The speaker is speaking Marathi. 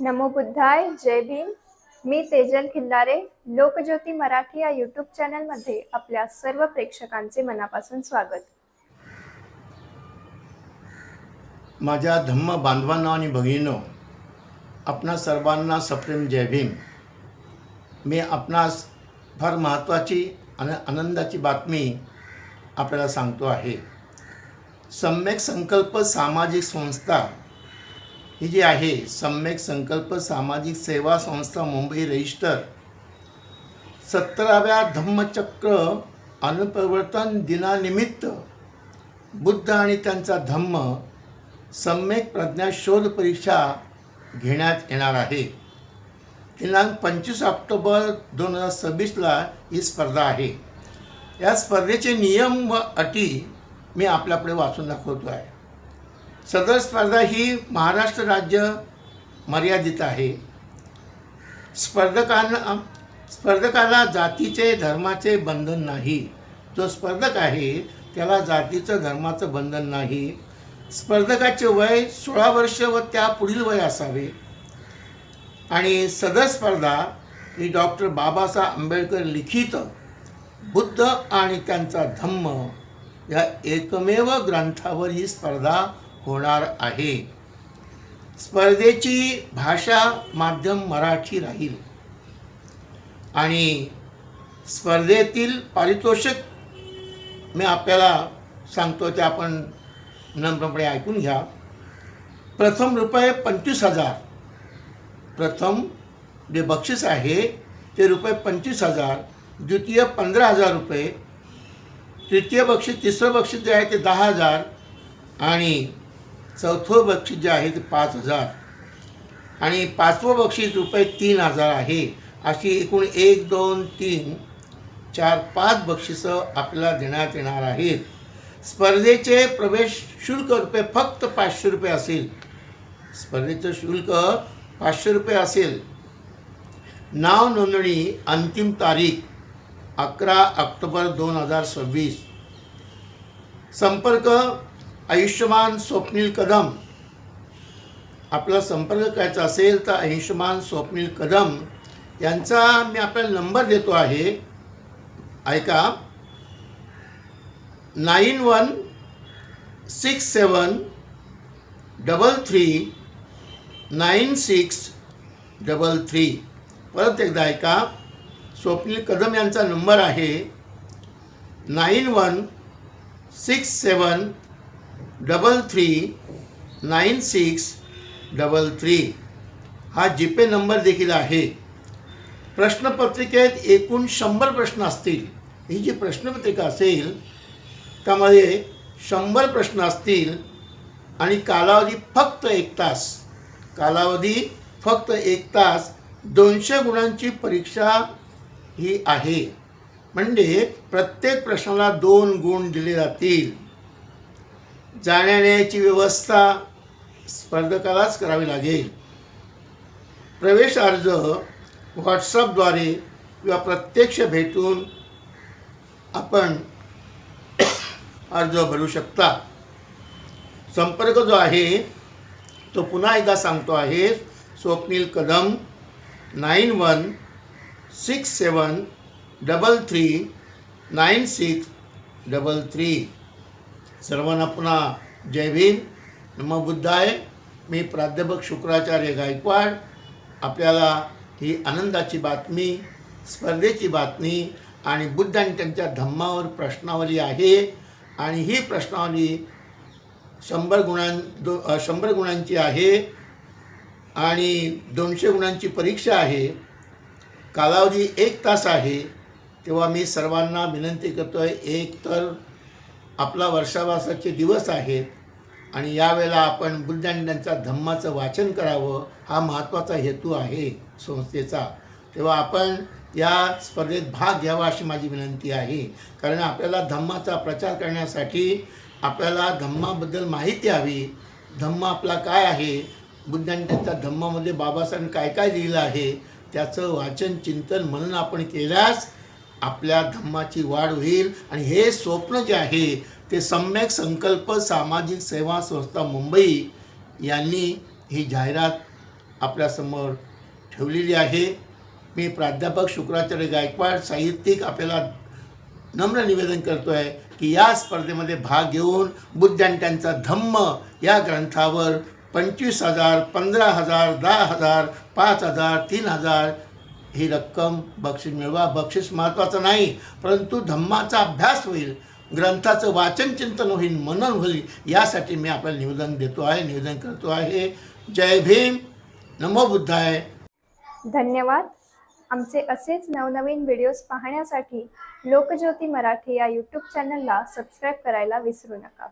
नमो बुद्धाय. जय भीम. मी तेजल खिल्लारे. लोकज्योती मराठी या यूट्यूब चॅनलमध्ये आपल्या सर्व प्रेक्षकांचे मनापासून स्वागत. माझ्या धम्म बांधवांनो आणि भगिनींनो, आपणा सर्वांना सप्रेम जय भीम. मी आपणास फार महत्त्वाची आणि आनंदाची बातमी आपल्याला सांगतो आहे. सम्यक संकल्प सामाजिक संस्था ही जी आहे, सम्यक संकल्प सामाजिक सेवा संस्था मुंबई रजिस्टर 17व्या धम्मचक्र अनुपरिवर्तन दिनानिमित्त बुद्ध आणि त्यांचा धम्म सम्यक प्रज्ञा शोध परीक्षा घेण्यात येणार आहे. दिनांक 25 ऑक्टोबर 2026ला ही स्पर्धा आहे. या स्पर्धेचे नियम व अटी मी आपल्याकडे वाचून दाखवतो आहे. सदर स्पर्धा ही महाराष्ट्र राज्य मर्यादित आहे. स्पर्धकाला जातीचे धर्माचे बंधन नाही. जो स्पर्धक आहे त्याला जातीचं धर्माचं बंधन नाही. स्पर्धकाचे वय 16 वर्ष व त्या पुढील वय असावे. आणि सदर स्पर्धा ही डॉक्टर बाबासाहेब आंबेडकर लिखित बुद्ध आणि त्यांचा धम्म या एकमेव ग्रंथावर ही स्पर्धा होणार आहे. स्पर्धेची भाषा माध्यम मराठी राहील आणि स्पर्धेतील पारितोषिक मी आपल्याला सांगतो ते आपण नम्रपणे ऐकून घ्या. प्रथम रुपये 25,000. प्रथम जे बक्षीस आहे ते रुपये 25,000. द्वितीय 15,000 रुपये. तृतीय बक्षीस, तिसरं बक्षीस जे आहे ते 10,000 आणि चौथं बक्षीस जे आहे ते 5,000 आणि पाचवं बक्षीस रुपये 3,000 आहे. अशी एकूण 1, 2, 3, 4, 5 बक्षिसं आपल्याला देण्यात येणार आहेत. स्पर्धेचे प्रवेश शुल्क फक्त 500 रुपये असेल. स्पर्धेचं शुल्क 500 रुपये असेल. नाव नोंदणी अंतिम तारीख 11 ऑक्टोबर 2026. संपर्क आयुष्यमान स्वप्नील कदम. आपला संपर्क करायचा असेल तर आयुष्यमान स्वप्नील कदम यांचा मी आपल्याला नंबर देतो आहे. ऐका. 9167339633. परत एकदा ऐका. स्वप्नील कदम यांचा नंबर आहे 9167339633. हा जीपे नंबर देखील आहे. प्रश्नपत्रिकेत एकूण 100 प्रश्न असतील. ही जी प्रश्नपत्रिका असेल त्यामध्ये 100 प्रश्न असतील आणि कालावधी फक्त 1 तास. कालावधी फक्त 1 तास. 200 गुणांची परीक्षा ही आहे. म्हणजे प्रत्येक प्रश्नाला 2 गुण दिले जातील. जाण्यायेण्याची व्यवस्था स्पर्धकालाच करावी लागेल. प्रवेश अर्ज व्हॉट्सअपद्वारे किंवा प्रत्यक्ष भेटून आपण अर्ज भरू शकता. संपर्क जो आहे तो पुन्हा एकदा सांगतो आहे. स्वप्नील कदम 9167339633. सर्वांना पुन्हा जय भीम. नमो बुद्धाय. मी प्राध्यापक शुक्राचार्य गायकवाड आपल्याला ही आनंदाची बातमी, स्पर्धेची बातमी आणि बुद्ध आणि त्यांच्या धम्मावर प्रश्नावली आहे. आणि ही प्रश्नावली 100 गुणांची आहे आणि 200 गुणांची परीक्षा आहे. कालावधी 1 तास आहे. तेव्हा मी सर्वांना विनंती करतो आहे, एक तर आपला वर्षावासाचे दिवस आहेत आणि यावेळेला आपण बुद्ध आणि त्यांच्या धम्माचं वाचन करावं हा महत्त्वाचा हेतू आहे संस्थेचा. तेव्हा आपण या स्पर्धेत भाग घ्यावा अशी माझी विनंती आहे. कारण आपल्याला धम्माचा प्रचार करण्यासाठी आपल्याला धम्माबद्दल माहिती हवी. धम्म आपला काय आहे, बुद्ध आणि त्यांच्या धम्मामध्ये बाबासाहेबांनी काय काय लिहिलं आहे त्याचं वाचन चिंतन म्हणून आपण केल्यास आपल्या धम्माची वाढ होईल. आणि हे स्वप्न जे आहे ते सम्यक संकल्प सामाजिक सेवा संस्था मुंबई यांनी ही जाहिरात आपल्यासमोर ठेवलेली आहे. मी प्राध्यापक शुक्राचार्य गायकवाड साहित्यिक आपल्याला नम्र निवेदन करतो आहे की या स्पर्धेमध्ये भाग घेऊन बुद्ध आणि त्यांचा धम्म या ग्रंथावर 25,000, 15,000, 10,000, 5,000, 3,000 ही रक्कम बक्षीस मिळवा. बक्षीस महत्त्वाचं नाही, परंतु धम्माचा अभ्यास होईल, ग्रंथाचं वाचन चिंतन होईल, मनन होईल, यासाठी मी आपल्याला निवेदन करतो आहे. जय भीम, नमो बुद्धाय. धन्यवाद. आमचे असेच नवनवीन व्हिडिओज पाहण्यासाठी लोकज्योती मराठी या यूट्यूब चॅनलला सबस्क्राईब करायला विसरू नका.